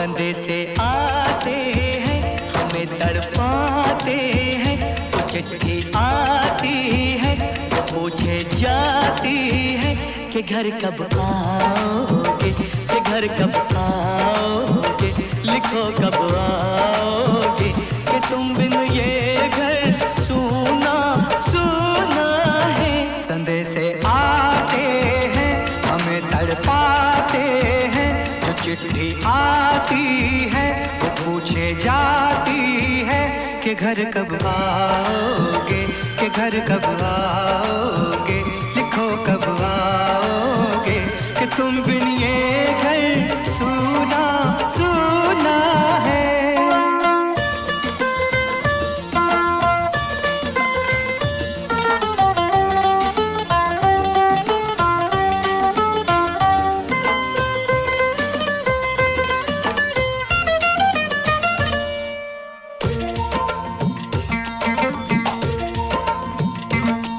संदेशे आते हैं हमें तड़पाते हैं, वो चिट्ठी आती है वो पूछे जाती है कि घर कब आओगे, कि घर कब आओगे, लिखो कब आओगे, कि तुम बिन ये घर सूना सूना है। संदेशे आते हैं हमें तड़पाते हैं, जो चिट्ठी आती है वो पूछे जाती है कि घर कब आओगे, कि घर कब आओगे, लिखो कब आओगे, कि तुम बिन ये घर सूना सूना है।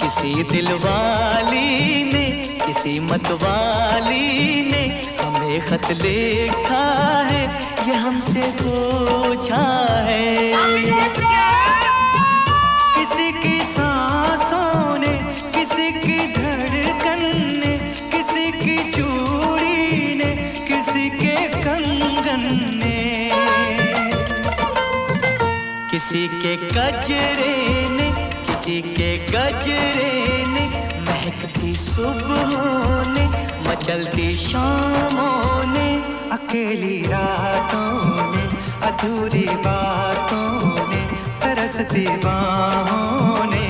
किसी दिलवाली ने किसी मतवाली ने हमें खत लिखा है, ये हमसे पूछा है। किसी की सांसों ने, किसी की धड़कन ने, किसी की चूड़ी ने, किसी के कंगन ने, किसी के गजरे ने, किसी के गजरे ने, महकती सुबहों ने, मचलती शामों ने, अकेली रातों ने, अधूरी बातों ने, तरसती बाहों ने,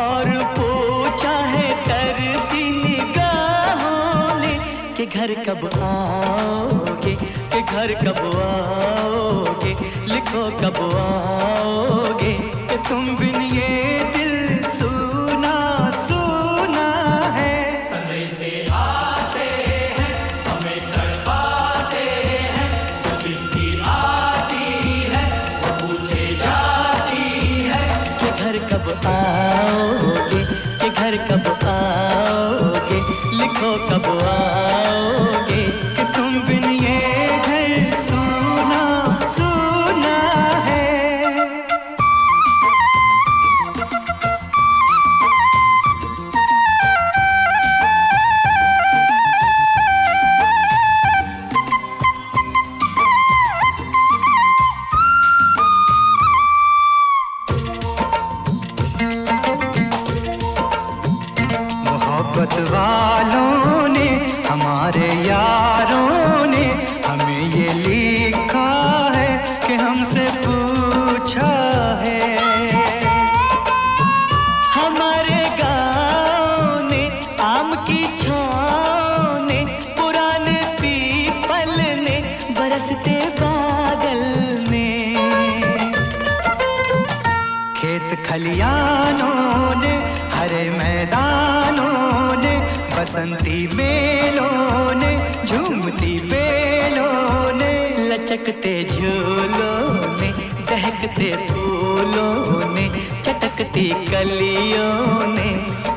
और पूछा है तरसी निगाहों ने कि घर कब आओगे, कि घर कब आओगे, लिखो कब आओगे, कि तुम बिन ये दिल सूना सूना है। संदेशे आते हैं हमें तड़पाते हैं, जो चिट्ठी आती है वो पूछे जाती है कि घर कब आओगे, कि घर कब आओगे, लिखो कब आओगे, कि तुम बिन ये घर सूना सूना है। मोहब्बत वालों ने, हमारे यारों ने हमें ये लिखा है कि हमसे पूछा है। हमारे गाँव ने, आम की छाँव ने, पुराने पीपल ने, बरसते बादल ने, खेत खलियानों ने, हरे मैदानों ने, बसंती मेलों ने, झूमती बेलों ने, लचकते झूलों ने, दहकते फूलों ने, चटकती कलियों ने,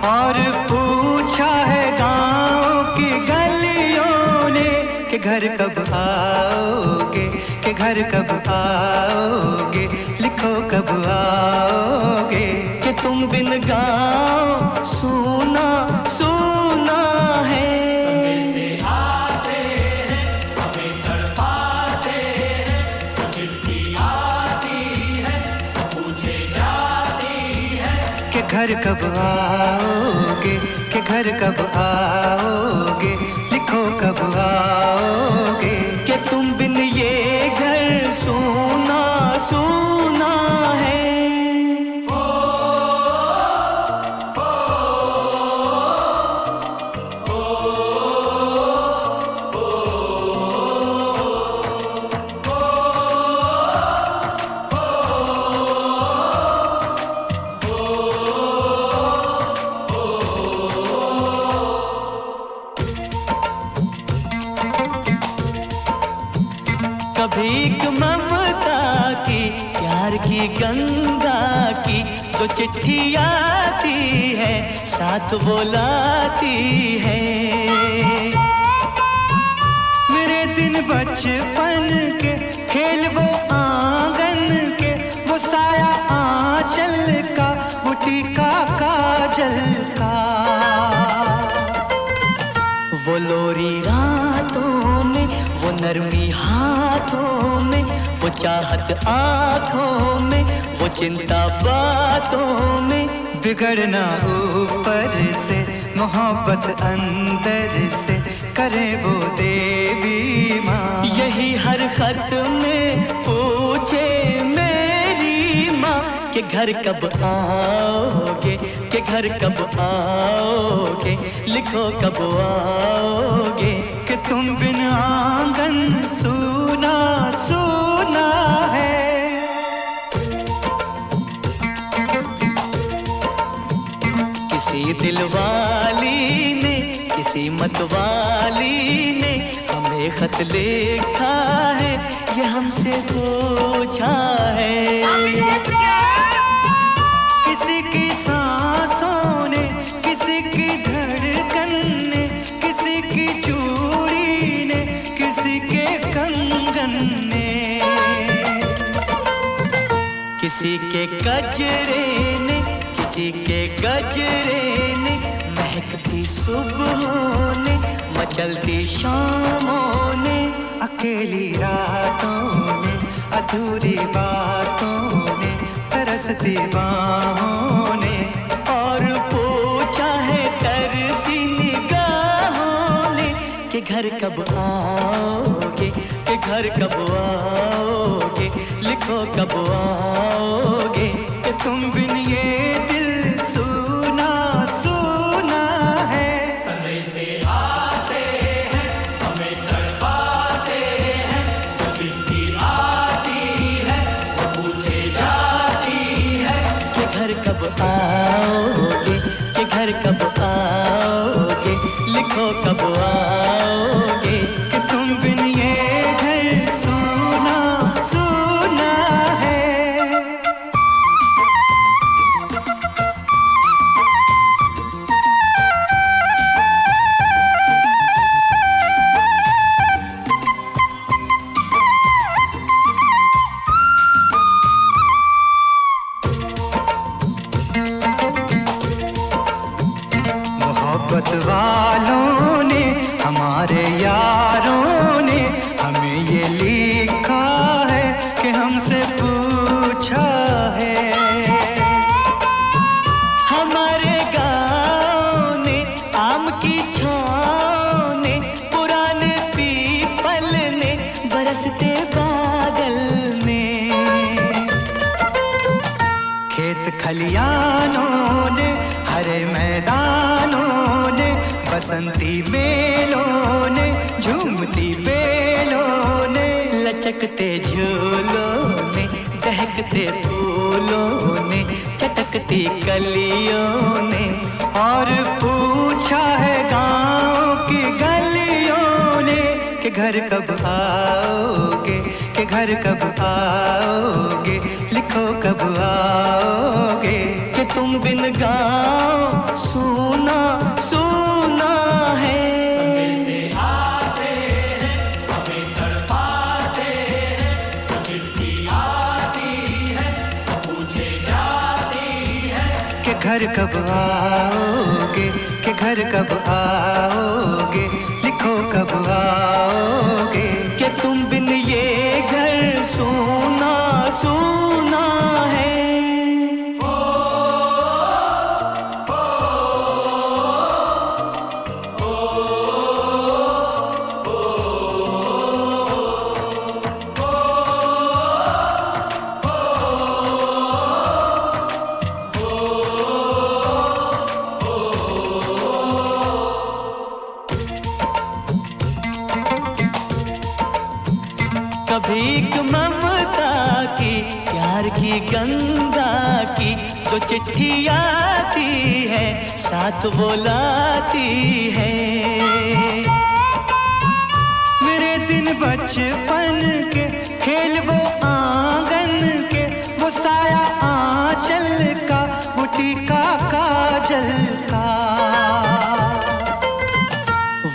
और पूछा है गाँव की गलियों ने कि घर कब आओगे, कि घर कब आओगे, लिखो कब आओगे, कि तुम बिन गाँव सूना सूना है। संदेशे आते हैं हमें तड़पाते हैं, जो चिट्ठी आती है वो पूछे जाती है कि घर कब आओगे, कि घर कब आओगे, लिखो कब आओगे, कि तुम बिन ये घर सूना सूना है। कभी एक ममता की, प्यार की गंगा की, जो चिट्ठी आती है साथ वो लाती है। मेरे दिन बचपन के खेल वो आंगन के, वो साया आंचल का, वो टीका काजल का। वो लोरी रातों में, वो नरमी हाथों में, वो चाहत आँखों में, वो चिंता बातों में। बिगड़ना ऊपर से, मोहब्बत अंदर से, करे वो देवी माँ। यही हर खत में पूछे मेरी माँ कि घर कब आओगे, कि घर कब आओगे, लिखो कब आओगे। कि तुम बिन आंगन सूना सूना है। किसी दिलवाली ने, किसी मतवाली ने हमें खत लिखा है, ये हमसे पूछा है। किसी की सांसों ने, किसी की धड़कन ने, किसी की चूड़ी ने, किसी के कंगन ने, किसी के गजरे ने, किसी के गजरे ने, महकती सुबहों ने, मचलती शामों ने, अकेली रातों ने, अधूरी बातों ने, तरसती बाहों ने, और पूछा है तरसी निगाहों ने कि घर कब आओगे, कि घर कब आओगे, लिखो कब आओगे। कि तुम बिन ये दिल सूना सूना है। समय से आते हैं, हमें तड़पाते हैं, वो चिट्ठी आती है, वो पूछे जाती है कि घर कब आओगे, कि घर कब आओगे, लिखो कब आओगे। कि तुम बिन ये घर सूना सूना है। मोहब्बत वालों ने, हमारे यारों ने हमें ये लिखा है कि हमसे पूछा है। हमारे गाँव ने, आम की छाँव ने, पुराने पीपल ने, बरसते बादल ने, खेत खलियानों ने, हरे मैदानों ने, बसंती मेलों ने, झूमती बेलों ने, लचकते झूलों ने, दहकते फूलों ने, चटकती कलियों ने, और पूछा है गाँव की गलियों ने कि घर कब आओगे, कि घर कब आओगे, लिखो कब आओगे। कि तुम बिन गाँव सूना सूना है। समय से आते हैं, हमें तड़पाते हैं, वो चिट्ठी आती है, वो पूछे जाती है कि घर कब आओगे, कि घर कब आओगे, लिखो कब आओगे। कि तुम बिन ये घर सूना सूना है। कभी एक ममता की, प्यार की गंगा की, जो चिट्ठी आती है, साथ वो लाती है। मेरे दिन बचपन के, खेल वो आंगन के, वो साया आंचल का, वो टीका काजल का।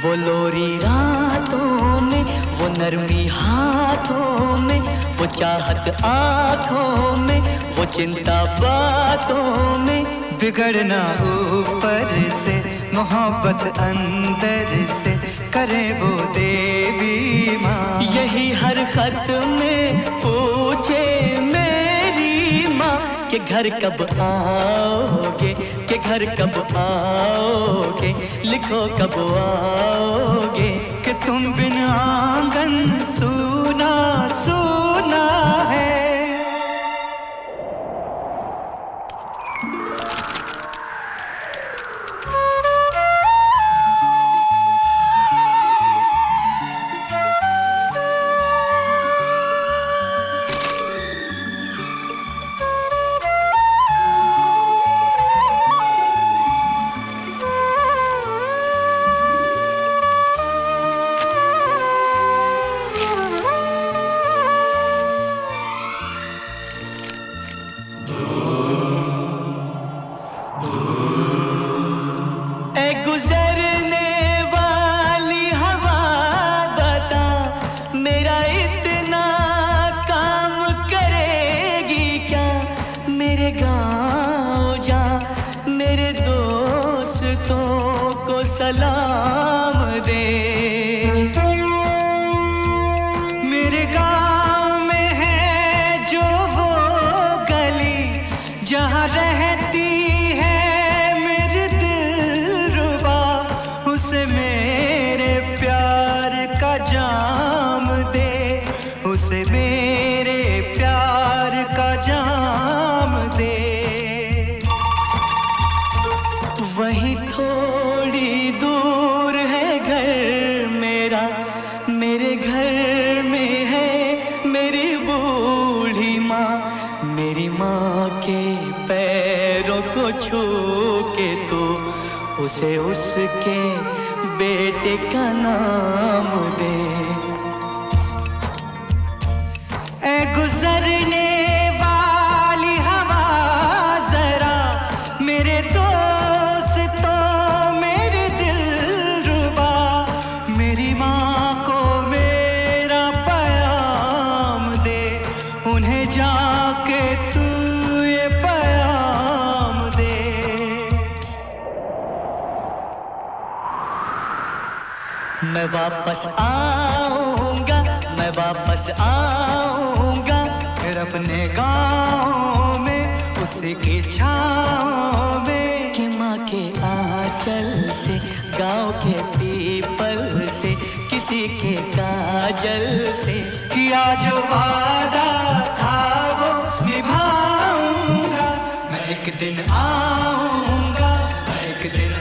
वो लोरी रातों में, वो नरमी हाथ हाथों में, वो चाहत आँखों में, वो चिंता बातों में। बिगड़ना ऊपर से, मोहब्बत अंदर से, करे वो देवी माँ। यही हर खत में पूछे मेरी माँ कि घर कब आओगे, कि घर कब आओगे, लिखो कब आओगे। कि तुम बिन आंगन सूना सूना है। सलाम दे। मेरे गाँव में है जो वो गली जहाँ रहती है मेरी दिलरुबा, उसे मेरे प्यार का जाम दे, उसे मेरे प्यार का जाम दे। वही थोड़ी दूर है घर मेरा, मेरे घर में है मेरी बूढ़ी माँ। मेरी माँ के पैरों को छू के तो उसे उसके बेटे का नाम दे। ऐ गुजरने वाली हवा जरा मेरे जाके तू ये पैगाम दे। मैं वापस आऊंगा, मैं वापस आऊंगा, फिर अपने गाँव में उसी की छाँव में। कि माँ के आंचल से, गाँव के पीपल से, किसी के काजल से किया जो वादा था वो निभाऊंगा। मैं एक दिन आऊंगा, मैं एक दिन